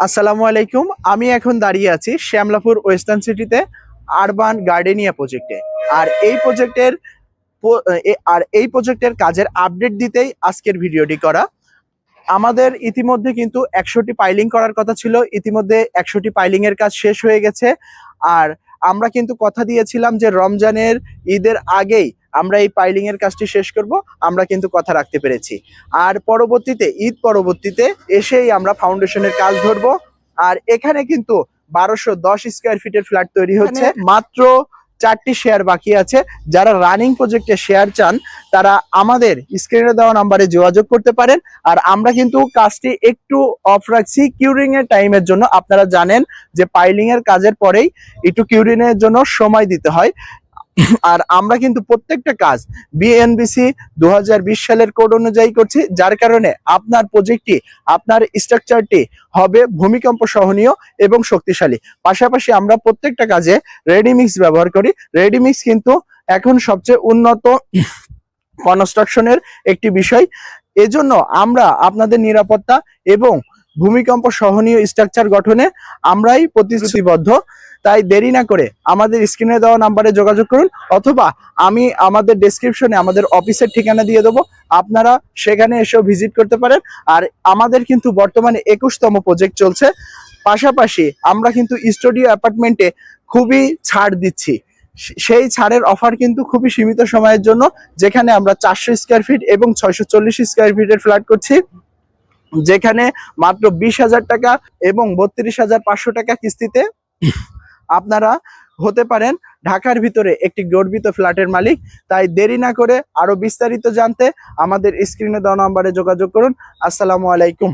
আসসালামু আলাইকুম। আমি এখন দাঁড়িয়ে আছি শ্যামলাপুর ওয়েস্টার্ন সিটিতে আরবান গার্ডেনিয়া প্রজেক্টে। আর এই প্রজেক্টের কাজের আপডেট দিতেই আজকের ভিডিওটি করা। আমাদের ইতিমধ্যে কিন্তু 100টি পাইলিং করার কথা ছিল, ইতিমধ্যে 100টি পাইলিং এর কাজ শেষ হয়ে গেছে। আর আমরা কিন্তু কথা দিয়েছিলাম যে রমজানের ঈদের আগেই আমরা এই পাইলিং এর কাজটি শেষ করব, আমরা কিন্তু কথা রাখতে পেরেছি। আর পরবর্তীতে ঈদ পরবর্তীতে এসেই আমরা ফাউন্ডেশনের কাজ ধরবো। আর এখানে কিন্তু 1210 স্কোয়ার ফিটের ফ্ল্যাট তৈরি হচ্ছে, মাত্র 4টি শেয়ার বাকি আছে। যারা রানিং প্রজেক্টে শেয়ার চান তারা আমাদের স্ক্রিনে দেওয়া নাম্বারে যোগাযোগ করতে পারেন। আর আমরা কিন্তু কাজটি একটু অফ রাখছি কিউরিং এর টাইমের জন্য। আপনারা জানেন যে পাইলিং এর কাজের পরেই একটু কিউরিং এর জন্য সময় দিতে হয়। আর আমরা কিন্তু প্রত্যেকটা কাজ বিএনবিসি 2020 সালের কোড অনুযায়ী করছি, যার কারণে আপনার প্রজেক্টটি, আপনার স্ট্রাকচারটি হবে ভূমিকম্প সহনীয় এবং শক্তিশালী। পাশাপাশি আমরা প্রত্যেকটা কাজে রেডিমিক্স ব্যবহার করি। রেডিমিক্স কিন্তু এখন সবচেয়ে উন্নত কনস্ট্রাকশনের একটি বিষয়। এজন্য আমরা আপনাদের নিরাপত্তা এবং ভূমিকম্প সহনীয় স্ট্রাকচার গঠনে আমরাই প্রতিশ্রুতিবদ্ধ। তাই দেরি না করে আমাদের স্ক্রিনে দেওয়া নাম্বারে যোগাযোগ করুন, অথবা আমি আমাদের ডেসক্রিপশনে আমাদের অফিসের ঠিকানা দিয়ে দেবো, আপনারা সেখানে এসেও ভিজিট করতে পারেন। আর আমাদের কিন্তু বর্তমানে 21তম প্রজেক্ট চলছে। পাশাপাশি আমরা কিন্তু স্টুডিও অ্যাপার্টমেন্টে খুবই ছাড় দিচ্ছি। সেই ছাড়ের অফার কিন্তু খুবই সীমিত সময়ের জন্য, যেখানে আমরা 400 স্কোয়ার ফিট এবং 640 স্কোয়ার ফিটের ফ্ল্যাট করছি, যেখানে মাত্র 20,000 টাকা এবং 32,500 টাকা কিস্তিতে আপনারা হতে পারেন ঢাকার ভিতরে একটি গর্বিত ফ্ল্যাটের মালিক। তাই দেরি না করে আরো বিস্তারিত জানতে আমাদের স্ক্রিনে দেওয়া নম্বরে যোগাযোগ করুন। আসসালামু আলাইকুম।